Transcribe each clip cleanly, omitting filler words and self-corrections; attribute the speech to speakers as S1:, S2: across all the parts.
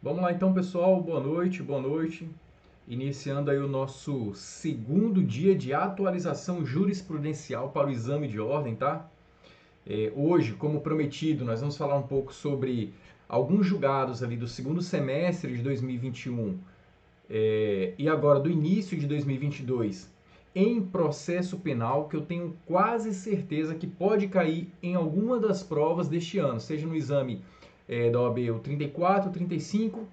S1: Vamos lá então, pessoal. Boa noite, boa noite. Iniciando aí o nosso segundo dia de atualização jurisprudencial para o exame de ordem, tá? Hoje, como prometido, nós vamos falar um pouco sobre alguns julgados ali do segundo semestre de 2021 e agora do início de 2022 em processo penal, que eu tenho quase certeza que pode cair em alguma das provas deste ano, seja no exame da OAB o 34, o 35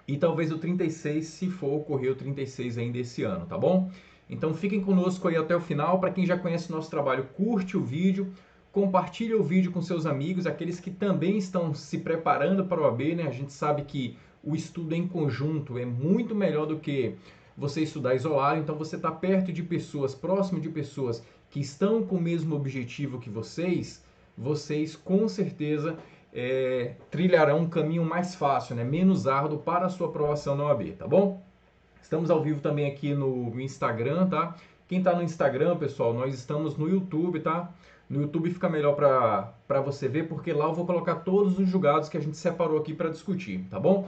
S1: e talvez o 36, se for ocorrer o 36 ainda esse ano, tá bom? Então fiquem conosco aí até o final. Para quem já conhece o nosso trabalho, curte o vídeo, compartilha o vídeo com seus amigos, aqueles que também estão se preparando para o OAB, né? A gente sabe que o estudo em conjunto é muito melhor do que você estudar isolado, então você está perto de pessoas, próximo de pessoas que estão com o mesmo objetivo que vocês com certeza trilharão um caminho mais fácil, né? Menos árduo para a sua aprovação na OAB, tá bom? Estamos ao vivo também aqui no Instagram, tá? Quem está no Instagram, pessoal, nós estamos no YouTube, tá? No YouTube fica melhor para você ver, porque lá eu vou colocar todos os julgados que a gente separou aqui para discutir, tá bom?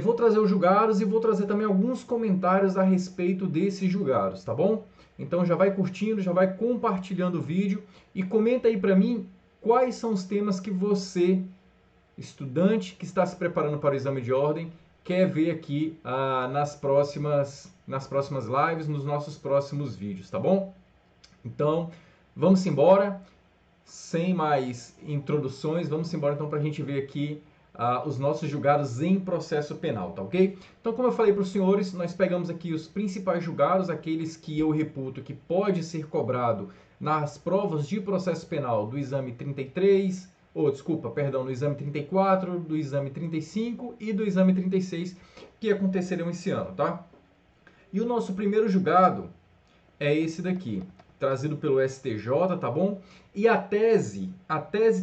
S1: Vou trazer os julgados e vou trazer também alguns comentários a respeito desses julgados, tá bom? Então já vai curtindo, já vai compartilhando o vídeo e comenta aí para mim quais são os temas que você, estudante que está se preparando para o exame de ordem, quer ver aqui nas próximas lives, nos nossos próximos vídeos, tá bom? Então, vamos embora. Sem mais introduções, vamos embora então para a gente ver aqui os nossos julgados em processo penal, tá ok? Então, como eu falei para os senhores, nós pegamos aqui os principais julgados, aqueles que eu reputo que pode ser cobrado nas provas de processo penal do exame 33, no exame 34, do exame 35 e do exame 36, que acontecerão esse ano, tá? E o nosso primeiro julgado é esse daqui, trazido pelo STJ, tá bom? E a tese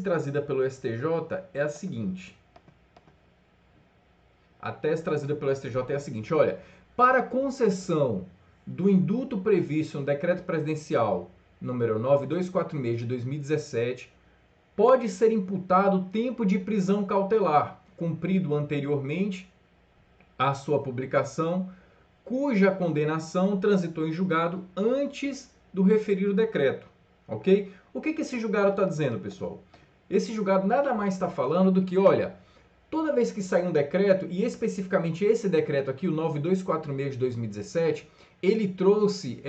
S1: trazida pelo STJ é a seguinte. A tese trazida pelo STJ é a seguinte, olha, para concessão do indulto previsto no Decreto Presidencial número 9246 de 2017, pode ser imputado tempo de prisão cautelar, cumprido anteriormente à sua publicação, cuja condenação transitou em julgado antes do referido decreto, ok? O que esse julgado está dizendo, pessoal? Esse julgado nada mais está falando do que, olha, toda vez que sai um decreto, e especificamente esse decreto aqui, o 9246 de 2017, ele trouxe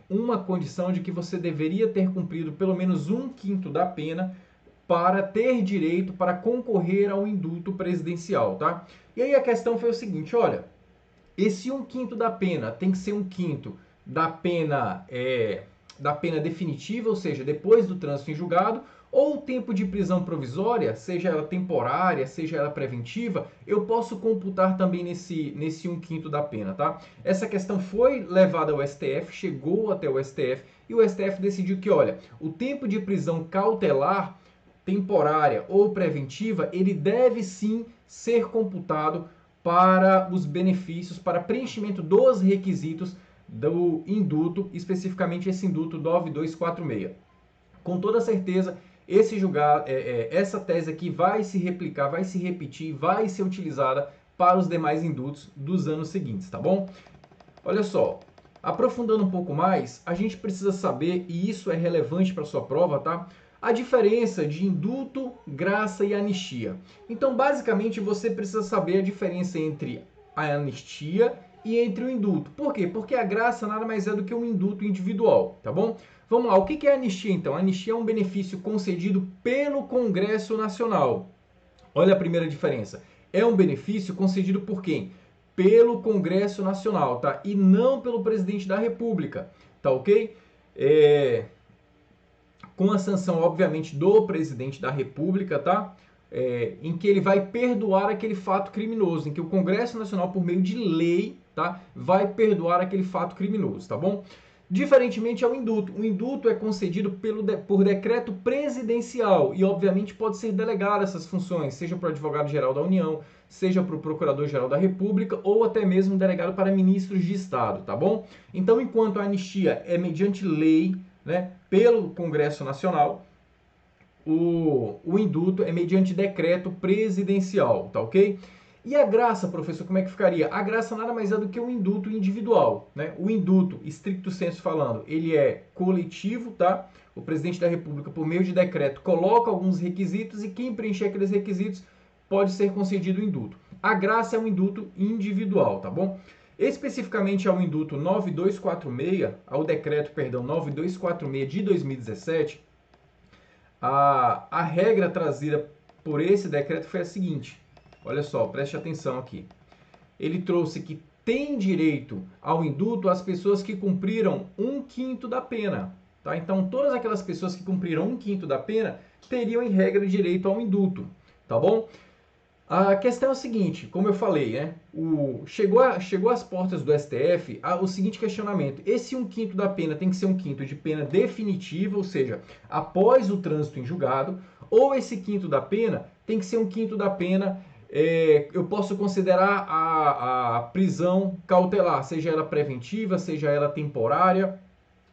S1: uma condição de que você deveria ter cumprido pelo menos 1/5 da pena para ter direito para concorrer ao indulto presidencial, tá? E aí a questão foi o seguinte, olha, esse 1/5 da pena tem que ser 1/5 da pena definitiva, ou seja, depois do trânsito em julgado, ou o tempo de prisão provisória, seja ela temporária, seja ela preventiva, eu posso computar também nesse 1/5 da pena, tá? Essa questão foi levada ao STF, chegou até o STF, e o STF decidiu que, olha, o tempo de prisão cautelar, temporária ou preventiva, ele deve sim ser computado para os benefícios, para preenchimento dos requisitos do indulto, especificamente esse indulto 9246. Com toda certeza, essa tese aqui vai se replicar, vai se repetir, vai ser utilizada para os demais indultos dos anos seguintes, tá bom? Olha só, aprofundando um pouco mais, a gente precisa saber, e isso é relevante para a sua prova, tá? A diferença de indulto, graça e anistia. Então, basicamente, você precisa saber a diferença entre a anistia e entre o indulto. Por quê? Porque a graça nada mais é do que um indulto individual, tá bom? Vamos lá, o que é a anistia então? A anistia é um benefício concedido pelo Congresso Nacional. Olha a primeira diferença. É um benefício concedido por quem? Pelo Congresso Nacional, tá? E não pelo presidente da República, tá ok? Com a sanção, obviamente, do presidente da República, tá? Em que ele vai perdoar aquele fato criminoso, em que o Congresso Nacional, por meio de lei, tá? Vai perdoar aquele fato criminoso, tá bom? Diferentemente ao indulto. O indulto é concedido por decreto presidencial e, obviamente, pode ser delegado essas funções, seja para o advogado-geral da União, seja para o procurador-geral da República ou até mesmo delegado para ministros de Estado, tá bom? Então, enquanto a anistia é mediante lei, né, pelo Congresso Nacional, o indulto é mediante decreto presidencial, tá ok? E a graça, professor, como é que ficaria? A graça nada mais é do que um induto individual, né? O induto, estricto sensu falando, ele é coletivo, tá? O presidente da República, por meio de decreto, coloca alguns requisitos e quem preencher aqueles requisitos pode ser concedido o induto. A graça é um induto individual, tá bom? Especificamente ao induto 9246, ao decreto, perdão, 9246 de 2017, a regra trazida por esse decreto foi a seguinte. Olha só, preste atenção aqui. Ele trouxe que tem direito ao induto as pessoas que cumpriram 1/5 da pena. Tá? Então, todas aquelas pessoas que cumpriram 1/5 da pena teriam, em regra, direito ao induto. Tá bom? A questão é o seguinte, como eu falei, né? Chegou às portas do STF o seguinte questionamento. Esse 1/5 da pena tem que ser 1/5 de pena definitiva, ou seja, após o trânsito em julgado, ou esse 1/5 da pena tem que ser 1/5 da pena, eu posso considerar a prisão cautelar, seja ela preventiva, seja ela temporária.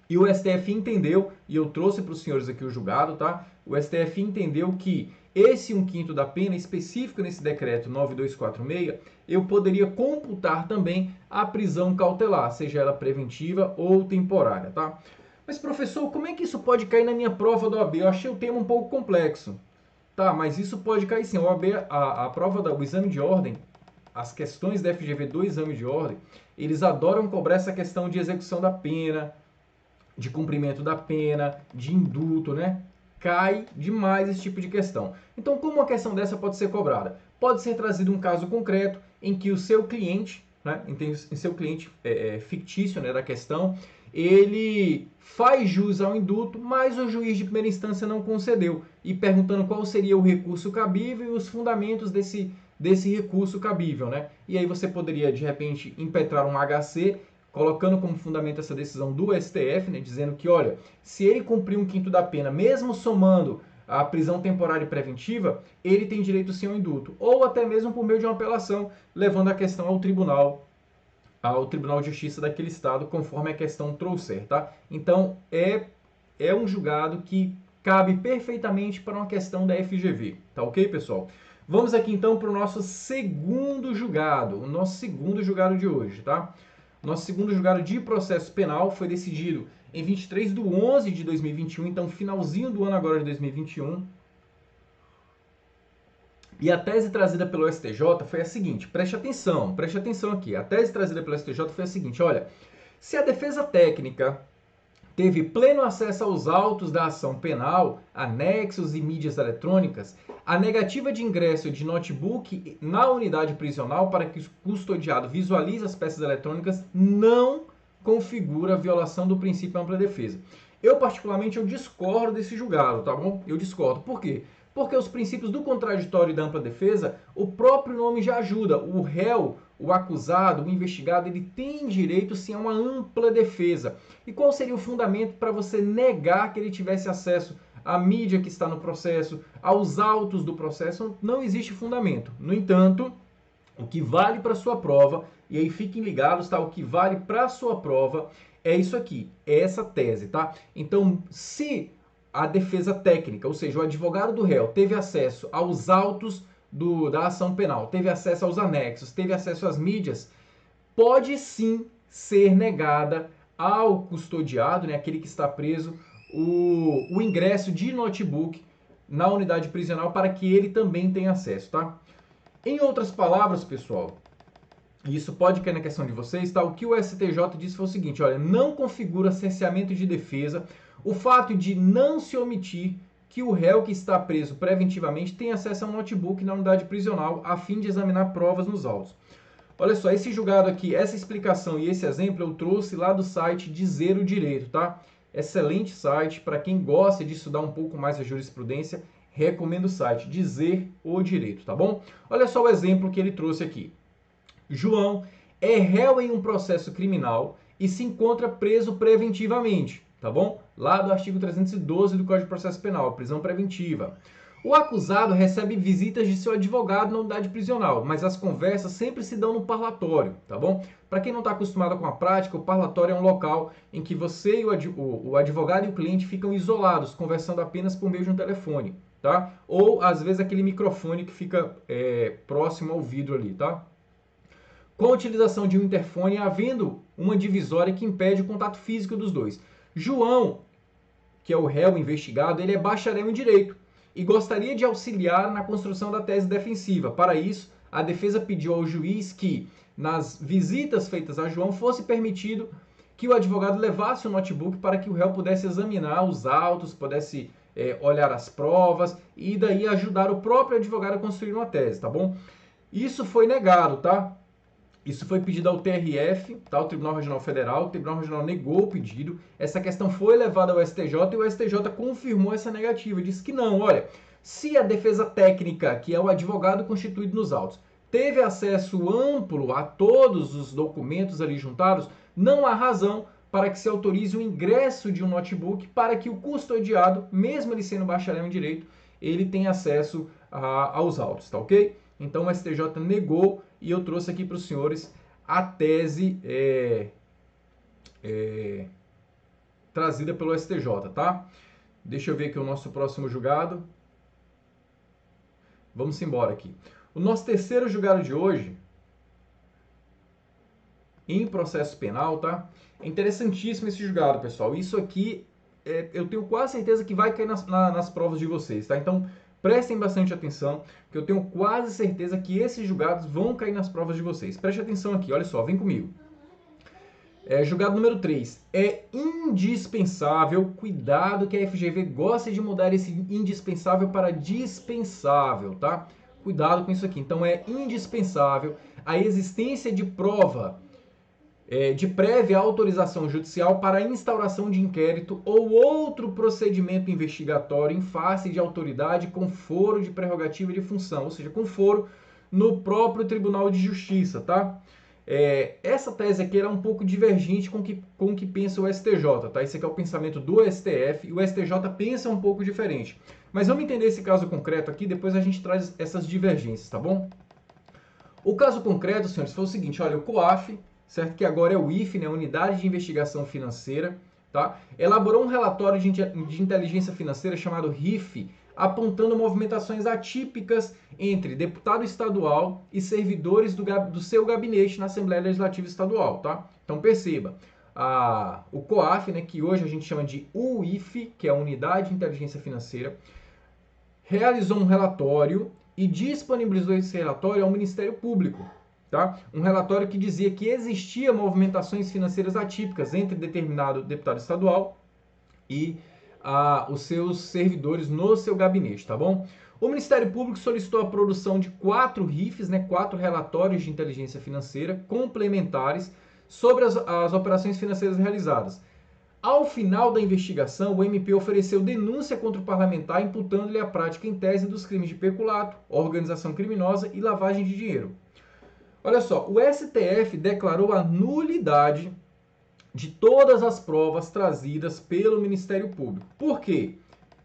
S1: E o STF entendeu, e eu trouxe para os senhores aqui o julgado, tá? O STF entendeu que esse 1/5 da pena, específico nesse decreto 9246, eu poderia computar também a prisão cautelar, seja ela preventiva ou temporária, tá? Mas, professor, como é que isso pode cair na minha prova da OAB? Eu achei o tema um pouco complexo. Tá, mas isso pode cair sim. A prova do exame de ordem, as questões da FGV do exame de ordem, eles adoram cobrar essa questão de execução da pena, de cumprimento da pena, de indulto, né? Cai demais esse tipo de questão. Então, como uma questão dessa pode ser cobrada? Pode ser trazido um caso concreto em que o seu cliente, né, em seu cliente fictício, né, da questão, ele faz jus ao indulto, mas o juiz de primeira instância não concedeu, e perguntando qual seria o recurso cabível e os fundamentos desse recurso cabível, né? E aí você poderia, de repente, impetrar um HC, colocando como fundamento essa decisão do STF, né, dizendo que, olha, se ele cumprir 1/5 da pena, mesmo somando a prisão temporária e preventiva, ele tem direito sim ao indulto. Ou até mesmo por meio de uma apelação, levando a questão ao Tribunal de Justiça daquele estado, conforme a questão trouxer, tá? Então, é um julgado que cabe perfeitamente para uma questão da FGV, tá ok, pessoal? Vamos aqui então para o nosso segundo julgado, o nosso segundo julgado de hoje, tá? Nosso segundo julgado de processo penal foi decidido em 23/11 de 2021, então finalzinho do ano agora de 2021. E a tese trazida pelo STJ foi a seguinte, preste atenção aqui. A tese trazida pelo STJ foi a seguinte, olha, se a defesa técnica teve pleno acesso aos autos da ação penal, anexos e mídias eletrônicas, a negativa de ingresso de notebook na unidade prisional para que o custodiado visualize as peças eletrônicas não configura violação do princípio ampla defesa. Eu, particularmente, eu discordo desse julgado, tá bom? Eu discordo. Por quê? Porque os princípios do contraditório e da ampla defesa, o próprio nome já ajuda. O réu, o acusado, o investigado, ele tem direito sim a uma ampla defesa. E qual seria o fundamento para você negar que ele tivesse acesso à mídia que está no processo, aos autos do processo? Não existe fundamento. No entanto, o que vale para sua prova, e aí fiquem ligados, tá? O que vale para sua prova é isso aqui, é essa tese, tá? Então, se a defesa técnica, ou seja, o advogado do réu, teve acesso aos autos da ação penal, teve acesso aos anexos, teve acesso às mídias, pode sim ser negada ao custodiado, né, aquele que está preso, o ingresso de notebook na unidade prisional para que ele também tenha acesso, tá? Em outras palavras, pessoal, e isso pode cair na questão de vocês, tá? O que o STJ disse foi o seguinte, olha, não configura cerceamento de defesa o fato de não se omitir que o réu que está preso preventivamente tem acesso a um notebook na unidade prisional a fim de examinar provas nos autos. Olha só, esse julgado aqui, essa explicação e esse exemplo eu trouxe lá do site Dizer o Direito, tá? Excelente site, para quem gosta de estudar um pouco mais a jurisprudência, recomendo o site Dizer o Direito, tá bom? Olha só o exemplo que ele trouxe aqui. João é réu em um processo criminal e se encontra preso preventivamente, tá bom? Lá do artigo 312 do Código de Processo Penal, prisão preventiva. O acusado recebe visitas de seu advogado na unidade prisional, mas as conversas sempre se dão no parlatório, tá bom? Para quem não está acostumado com a prática, o parlatório é um local em que você e o advogado e o cliente ficam isolados, conversando apenas por meio de um telefone, tá? Ou às vezes aquele microfone que fica próximo ao vidro ali, tá? Com a utilização de um interfone, havendo uma divisória que impede o contato físico dos dois. João, que é o réu investigado, ele é bacharel em direito e gostaria de auxiliar na construção da tese defensiva. Para isso, a defesa pediu ao juiz que, nas visitas feitas a João, fosse permitido que o advogado levasse o notebook para que o réu pudesse examinar os autos, pudesse olhar as provas e daí ajudar o próprio advogado a construir uma tese, tá bom? Isso foi negado, tá? Isso foi pedido ao TRF, tá? O Tribunal Regional Federal. O Tribunal Regional negou o pedido. Essa questão foi levada ao STJ e o STJ confirmou essa negativa. Disse que não, olha, se a defesa técnica, que é o advogado constituído nos autos, teve acesso amplo a todos os documentos ali juntados, não há razão para que se autorize o ingresso de um notebook para que o custodiado, mesmo ele sendo bacharel em direito, ele tenha acesso aos autos, tá ok? Então o STJ negou e eu trouxe aqui para os senhores a tese trazida pelo STJ, tá? Deixa eu ver aqui o nosso próximo julgado. Vamos embora aqui. O nosso terceiro julgado de hoje, em processo penal, tá? É interessantíssimo esse julgado, pessoal. Isso aqui, eu tenho quase certeza que vai cair nas provas de vocês, tá? Então, prestem bastante atenção, que eu tenho quase certeza que esses julgados vão cair nas provas de vocês. Preste atenção aqui, olha só, vem comigo. Julgado número 3. É indispensável, cuidado que a FGV gosta de mudar esse indispensável para dispensável, tá? Cuidado com isso aqui. Então, é indispensável a existência de prova de prévia autorização judicial para a instauração de inquérito ou outro procedimento investigatório em face de autoridade com foro de prerrogativa e de função, ou seja, com foro no próprio Tribunal de Justiça, tá? Essa tese aqui era um pouco divergente com o que pensa o STJ, tá? Esse aqui é o pensamento do STF e o STJ pensa um pouco diferente. Mas vamos entender esse caso concreto aqui, depois a gente traz essas divergências, tá bom? O caso concreto, senhores, foi o seguinte, olha, o COAF, certo? Que agora é o IFE, né? Unidade de Investigação Financeira, tá? Elaborou um relatório de inteligência financeira chamado RIF, apontando movimentações atípicas entre deputado estadual e servidores do seu gabinete na Assembleia Legislativa Estadual, tá? Então perceba, o COAF, né, que hoje a gente chama de UIF, que é a Unidade de Inteligência Financeira, realizou um relatório e disponibilizou esse relatório ao Ministério Público. Tá? Um relatório que dizia que existia movimentações financeiras atípicas entre determinado deputado estadual e os seus servidores no seu gabinete, tá bom? O Ministério Público solicitou a produção de 4 RIFs, né, 4 relatórios de inteligência financeira complementares sobre as operações financeiras realizadas. Ao final da investigação, o MP ofereceu denúncia contra o parlamentar, imputando-lhe a prática em tese dos crimes de peculato, organização criminosa e lavagem de dinheiro. Olha só, o STF declarou a nulidade de todas as provas trazidas pelo Ministério Público. Por quê?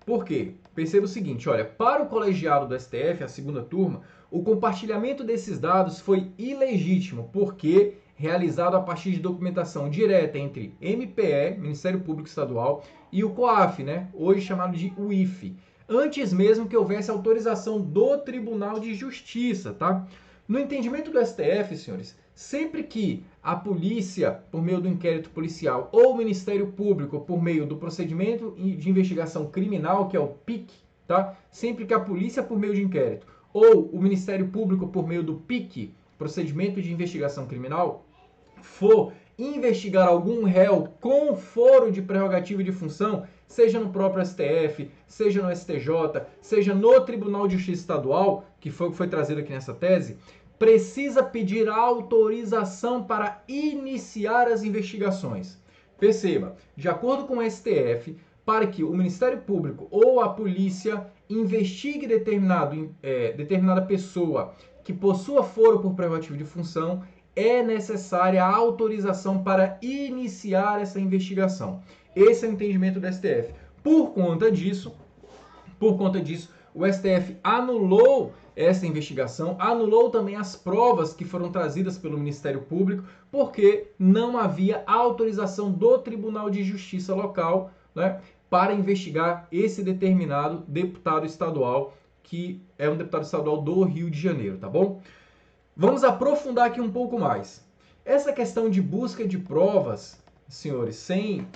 S1: Por quê? Perceba o seguinte, olha, para o colegiado do STF, a segunda turma, o compartilhamento desses dados foi ilegítimo, porque realizado a partir de documentação direta entre MPE, Ministério Público Estadual, e o COAF, né, hoje chamado de UIF, antes mesmo que houvesse autorização do Tribunal de Justiça, tá? No entendimento do STF, senhores, sempre que a polícia, por meio do inquérito policial, ou o Ministério Público, por meio do procedimento de investigação criminal, que é o PIC, tá? Sempre que a polícia, por meio de inquérito, ou o Ministério Público, por meio do PIC, procedimento de investigação criminal, for investigar algum réu com foro de prerrogativa e de função, seja no próprio STF, seja no STJ, seja no Tribunal de Justiça Estadual, que foi o que foi trazido aqui nessa tese, precisa pedir autorização para iniciar as investigações. Perceba, de acordo com o STF, para que o Ministério Público ou a polícia investigue determinada pessoa que possua foro por prerrogativa de função, é necessária a autorização para iniciar essa investigação. Esse é o entendimento do STF. Por conta disso, o STF anulou essa investigação, anulou também as provas que foram trazidas pelo Ministério Público, porque não havia autorização do Tribunal de Justiça local, né, para investigar esse determinado deputado estadual, que é um deputado estadual do Rio de Janeiro, tá bom? Vamos aprofundar aqui um pouco mais. Essa questão de busca de provas, senhores, sem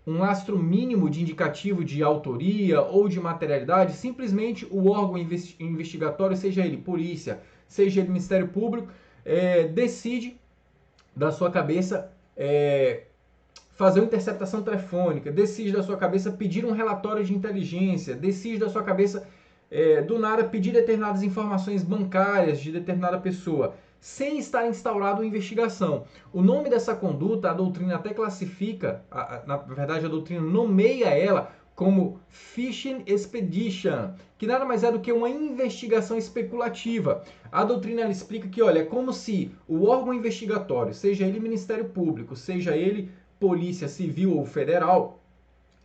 S1: um lastro mínimo de indicativo de autoria ou de materialidade, simplesmente o órgão investigatório, seja ele polícia, seja ele Ministério Público, decide da sua cabeça fazer uma interceptação telefônica, decide da sua cabeça pedir um relatório de inteligência, decide da sua cabeça do nada pedir determinadas informações bancárias de determinada pessoa, sem estar instaurado uma investigação. O nome dessa conduta, a doutrina até classifica, na verdade a doutrina nomeia ela como Fishing Expedition, que nada mais é do que uma investigação especulativa. A doutrina ela explica que, olha, é como se o órgão investigatório, seja ele Ministério Público, seja ele Polícia Civil ou Federal,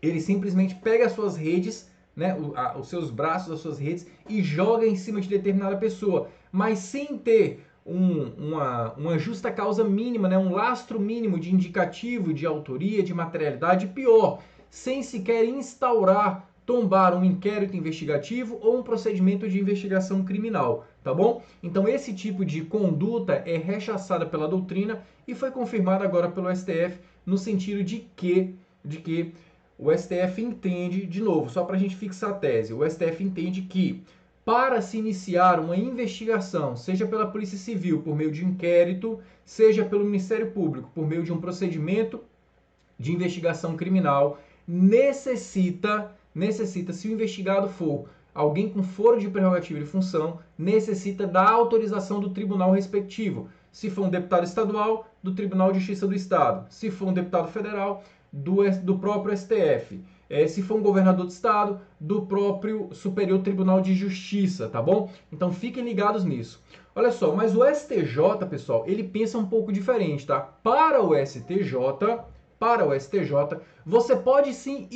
S1: ele simplesmente pega as suas redes, né, os seus braços, as suas redes, e joga em cima de determinada pessoa, mas sem ter uma justa causa mínima, né, um lastro mínimo de indicativo, de autoria, de materialidade, pior, sem sequer instaurar, tombar um inquérito investigativo ou um procedimento de investigação criminal, tá bom? Então esse tipo de conduta é rechaçada pela doutrina e foi confirmada agora pelo STF no sentido de que o STF entende, de novo, só para a gente fixar a tese, o STF entende que para se iniciar uma investigação, seja pela Polícia Civil por meio de inquérito, seja pelo Ministério Público por meio de um procedimento de investigação criminal, necessita, se o investigado for alguém com foro de prerrogativa de função, necessita da autorização do tribunal respectivo. Se for um deputado estadual, do Tribunal de Justiça do Estado. Se for um deputado federal, do próprio STF. Se for um governador do estado, do próprio Superior Tribunal de Justiça, tá bom? Então fiquem ligados nisso. Olha só, mas o STJ, pessoal, ele pensa um pouco diferente, tá? Para o STJ, você pode sim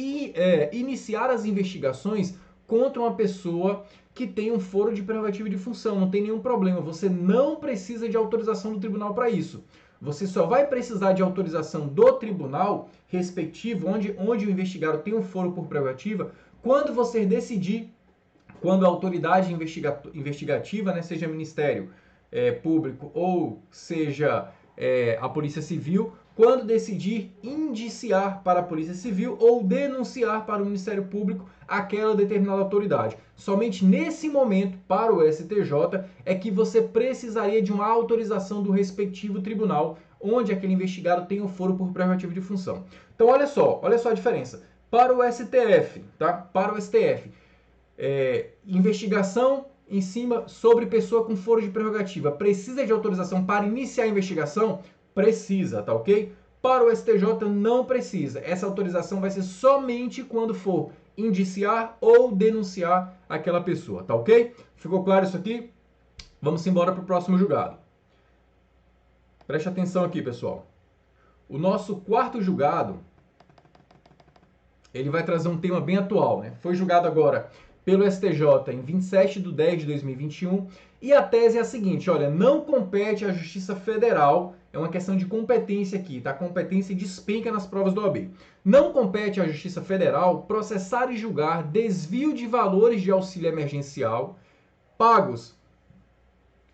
S1: iniciar as investigações contra uma pessoa que tem um foro de prerrogativa de função, não tem nenhum problema. Você não precisa de autorização do tribunal para isso. Você só vai precisar de autorização do tribunal respectivo, onde o investigado tem um foro por prerrogativa, quando você decidir, quando a autoridade investigativa, né, seja Ministério Público ou seja a Polícia Civil, quando decidir indiciar para a Polícia Civil ou denunciar para o Ministério Público aquela determinada autoridade. Somente nesse momento, para o STJ, é que você precisaria de uma autorização do respectivo tribunal, onde aquele investigado tem o foro por prerrogativa de função. Então, olha só a diferença. Para o STF, tá? Para o STF, investigação em cima sobre pessoa com foro de prerrogativa. Precisa de autorização para iniciar a investigação? Precisa, tá ok? Para o STJ não precisa. Essa autorização vai ser somente quando for indiciar ou denunciar aquela pessoa, tá ok? Ficou claro isso aqui? Vamos embora para o próximo julgado. Preste atenção aqui, pessoal. O nosso quarto julgado, ele vai trazer um tema bem atual, né? Foi julgado agora pelo STJ em 27/10/2021 e a tese é a seguinte, olha, não compete à Justiça Federal, é uma questão de competência aqui, tá? Competência despenca nas provas do OAB. Não compete à Justiça Federal processar e julgar desvio de valores de auxílio emergencial pagos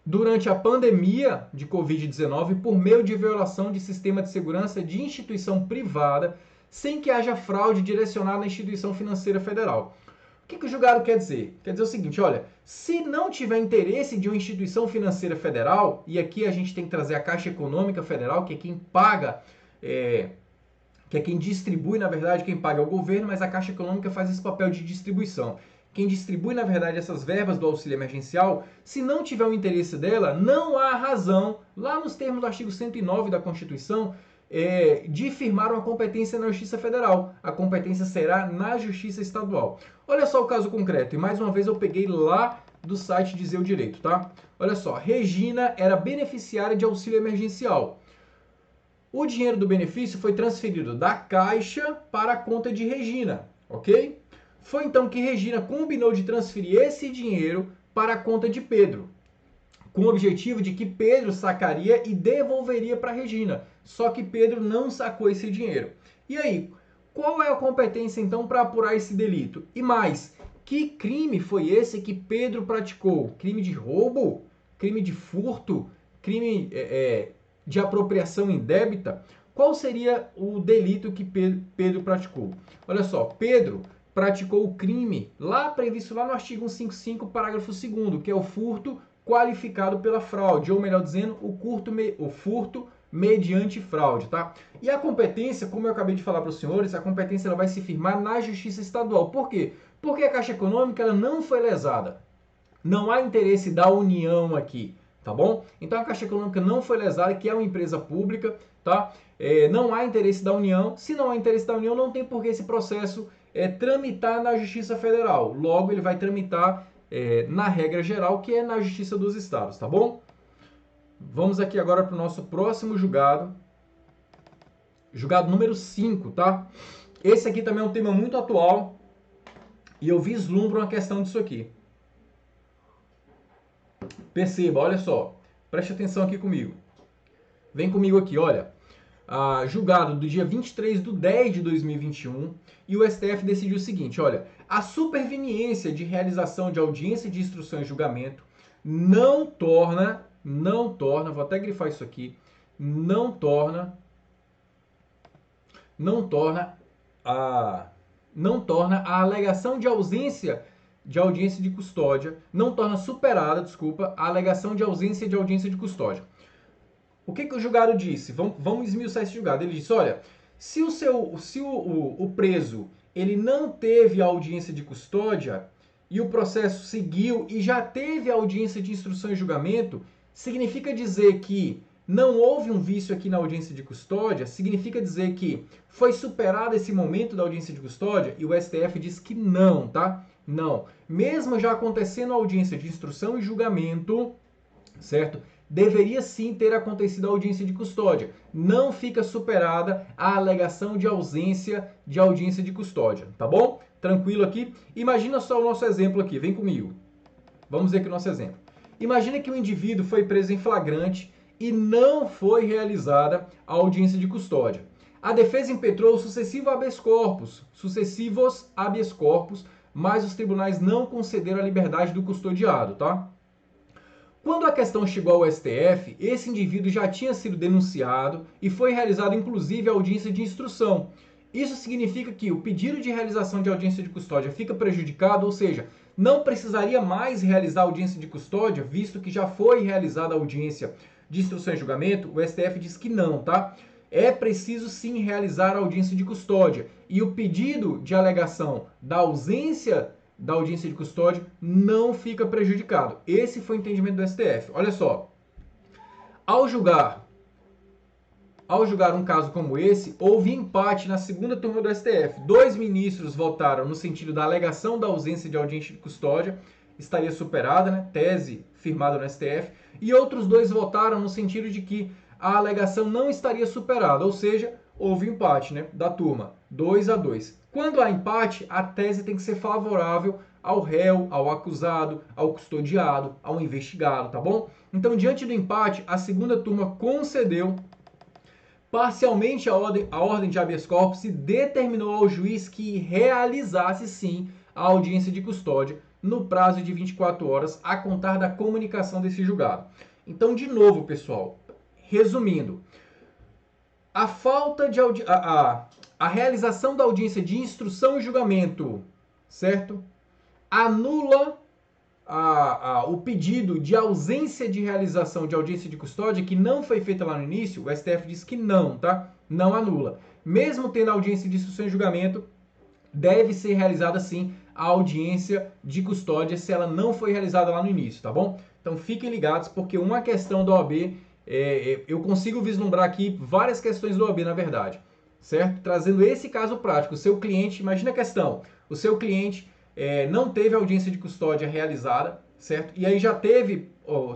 S1: durante a pandemia de Covid-19 por meio de violação de sistema de segurança de instituição privada sem que haja fraude direcionada à instituição financeira federal. O que o julgado quer dizer? Quer dizer o seguinte, olha, se não tiver interesse de uma instituição financeira federal, e aqui a gente tem que trazer a Caixa Econômica Federal, que é quem paga, que é quem distribui, na verdade, quem paga é o governo, mas a Caixa Econômica faz esse papel de distribuição. Quem distribui, na verdade, essas verbas do auxílio emergencial, se não tiver o interesse dela, não há razão, lá nos termos do artigo 109 da Constituição, de firmar uma competência na Justiça Federal. A competência será na Justiça Estadual. Olha só o caso concreto, e mais uma vez eu peguei lá do site Dizer o Direito, tá? Olha só, Regina era beneficiária de auxílio emergencial. O dinheiro do benefício foi transferido da Caixa para a conta de Regina, ok? Foi então que Regina combinou de transferir esse dinheiro para a conta de Pedro, com o objetivo de que Pedro sacaria e devolveria para Regina. Só que Pedro não sacou esse dinheiro. E aí, qual é a competência então para apurar esse delito? E mais, que crime foi esse que Pedro praticou? Crime de roubo? Crime de furto? Crime de apropriação indébita? Qual seria o delito que Pedro praticou? Olha só, Pedro praticou o crime lá previsto lá no artigo 155, parágrafo 2º, que é o furto qualificado pela fraude, ou melhor dizendo, o furto mediante fraude, tá? E a competência, como eu acabei de falar para os senhores, a competência ela vai se firmar na Justiça Estadual. Por quê? Porque a Caixa Econômica ela não foi lesada. Não há interesse da União aqui, tá bom? Então a Caixa Econômica não foi lesada, que é uma empresa pública, tá? Não há interesse da União. Se não há interesse da União, não tem por que esse processo tramitar na Justiça Federal. Logo, ele vai tramitar na regra geral, que é na Justiça dos Estados, tá bom? Vamos aqui agora para o nosso próximo julgado. Julgado número 5, tá? Esse aqui também é um tema muito atual e eu vislumbro uma questão disso aqui. Perceba, olha só. Preste atenção aqui comigo. Vem comigo aqui, olha. Julgado do dia 23/10/2021 e o STF decidiu o seguinte, olha. A superveniência de realização de audiência de instrução e julgamento não torna, vou até grifar isso aqui, não torna a alegação de ausência de audiência de custódia, não torna superada, desculpa, a alegação de ausência de audiência de custódia. O que o julgado disse? Vamos esmiuçar esse julgado. Ele disse, olha, se o preso ele não teve audiência de custódia e o processo seguiu e já teve audiência de instrução e julgamento, significa dizer que não houve um vício aqui na audiência de custódia? Significa dizer que foi superado esse momento da audiência de custódia? E o STF diz que não, tá? Não. Mesmo já acontecendo a audiência de instrução e julgamento, certo? Deveria sim ter acontecido a audiência de custódia. Não fica superada a alegação de ausência de audiência de custódia, tá bom? Tranquilo aqui? Imagina só o nosso exemplo aqui, vem comigo. Vamos ver aqui o nosso exemplo. Imagina que o indivíduo foi preso em flagrante e não foi realizada a audiência de custódia. A defesa impetrou sucessivos habeas corpus, mas os tribunais não concederam a liberdade do custodiado, tá? Quando a questão chegou ao STF, esse indivíduo já tinha sido denunciado e foi realizada inclusive a audiência de instrução. Isso significa que o pedido de realização de audiência de custódia fica prejudicado, ou seja, não precisaria mais realizar a audiência de custódia, visto que já foi realizada a audiência de instrução e julgamento. O STF diz que não, tá? É preciso sim realizar a audiência de custódia. E o pedido de alegação da ausência da audiência de custódia não fica prejudicado. Esse foi o entendimento do STF. Olha só, ao julgar um caso como esse, houve empate na segunda turma do STF. 2 ministros votaram no sentido da alegação da ausência de audiência de custódia estaria superada, né? Tese firmada no STF, e outros 2 votaram no sentido de que a alegação não estaria superada, ou seja, houve empate, né, da turma, 2-2. Quando há empate, a tese tem que ser favorável ao réu, ao acusado, ao custodiado, ao investigado, tá bom? Então, diante do empate, a segunda turma concedeu parcialmente a ordem de habeas corpus e determinou ao juiz que realizasse sim a audiência de custódia no prazo de 24 horas a contar da comunicação desse julgado. Então, de novo, pessoal, resumindo, a falta de a realização da audiência de instrução e julgamento, certo? Anula o pedido de ausência de realização de audiência de custódia, que não foi feita lá no início. O STF diz que não, tá? Não anula. Mesmo tendo audiência de instrução e julgamento, deve ser realizada sim a audiência de custódia se ela não foi realizada lá no início, tá bom? Então fiquem ligados, porque uma questão da OAB, eu consigo vislumbrar aqui várias questões da OAB, na verdade, certo? Trazendo esse caso prático, o seu cliente, imagina a questão, o seu cliente não teve audiência de custódia realizada, certo? E aí já teve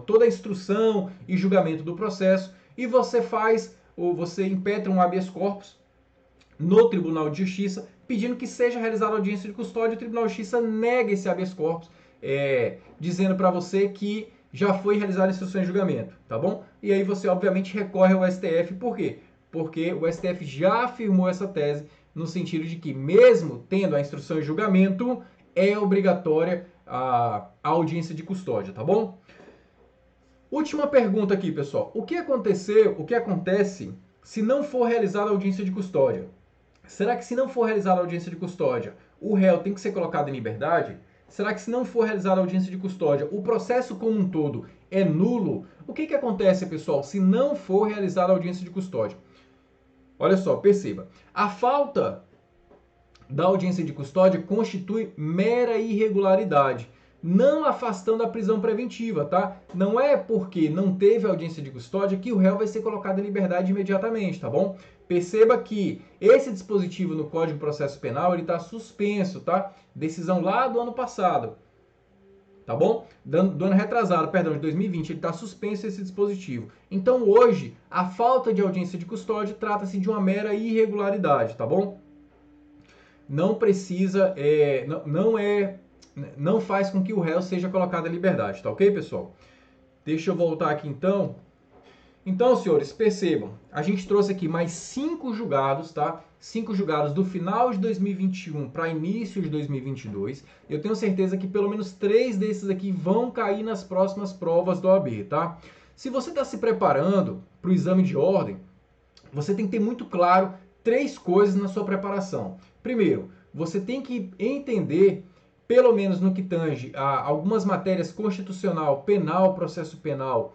S1: toda a instrução e julgamento do processo, e você você impetra um habeas corpus no Tribunal de Justiça, pedindo que seja realizada a audiência de custódia, o Tribunal de Justiça nega esse habeas corpus, dizendo para você que já foi realizada a instrução em julgamento, tá bom? E aí você, obviamente, recorre ao STF, por quê? porque o STF já afirmou essa tese no sentido de que, mesmo tendo a instrução em julgamento, é obrigatória a audiência de custódia, tá bom? Última pergunta aqui, pessoal. O que acontece se não for realizada a audiência de custódia? Será que se não for realizada a audiência de custódia, o réu tem que ser colocado em liberdade? Será que se não for realizada a audiência de custódia, o processo como um todo é nulo? O que acontece, pessoal, se não for realizada a audiência de custódia? Olha só, perceba. A falta da audiência de custódia constitui mera irregularidade, não afastando a prisão preventiva, tá? Não é porque não teve audiência de custódia que o réu vai ser colocado em liberdade imediatamente, tá bom? Perceba que esse dispositivo no Código de Processo Penal, ele está suspenso, tá? Decisão lá do ano passado, tá bom? Do ano retrasado, perdão, de 2020, ele está suspenso esse dispositivo. Então, hoje, a falta de audiência de custódia trata-se de uma mera irregularidade, tá bom? Não precisa, não faz com que o réu seja colocado em liberdade, tá ok, pessoal? Deixa eu voltar aqui então. Então, senhores, percebam, a gente trouxe aqui mais 5 julgados, tá? 5 julgados do final de 2021 para início de 2022. Eu tenho certeza que pelo menos 3 desses aqui vão cair nas próximas provas do OAB, tá? Se você está se preparando para o exame de ordem, você tem que ter muito claro 3 coisas na sua preparação. Primeiro, você tem que entender, pelo menos no que tange a algumas matérias constitucional, penal, processo penal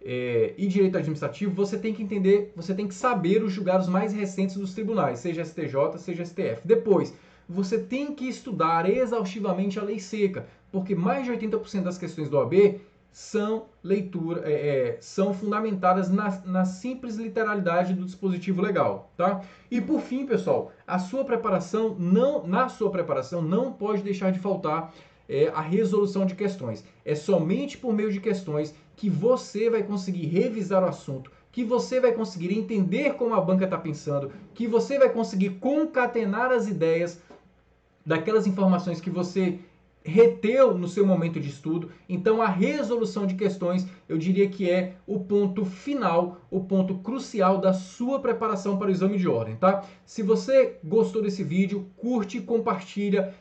S1: e direito administrativo, você tem que entender, você tem que saber os julgados mais recentes dos tribunais, seja STJ, seja STF. Depois, você tem que estudar exaustivamente a lei seca, porque mais de 80% das questões do OAB são são fundamentadas na simples literalidade do dispositivo legal, tá? E por fim, pessoal, na sua preparação não pode deixar de faltar a resolução de questões. É somente por meio de questões que você vai conseguir revisar o assunto, que você vai conseguir entender como a banca está pensando, que você vai conseguir concatenar as ideias daquelas informações que você reteu no seu momento de estudo. Então a resolução de questões, eu diria que é o ponto final, o ponto crucial da sua preparação para o exame de ordem, tá? Se você gostou desse vídeo, curte, compartilha,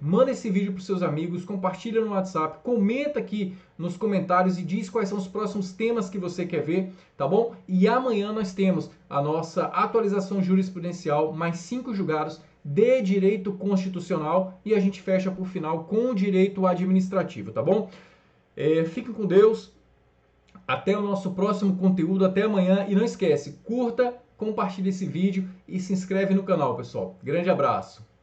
S1: manda esse vídeo para os seus amigos, compartilha no WhatsApp, comenta aqui nos comentários e diz quais são os próximos temas que você quer ver, tá bom? E amanhã nós temos a nossa atualização jurisprudencial, mais 5 julgados de direito constitucional e a gente fecha por final com o direito administrativo, tá bom? Fiquem com Deus, até o nosso próximo conteúdo, até amanhã e não esquece, curta, compartilhe esse vídeo e se inscreve no canal, pessoal. Grande abraço!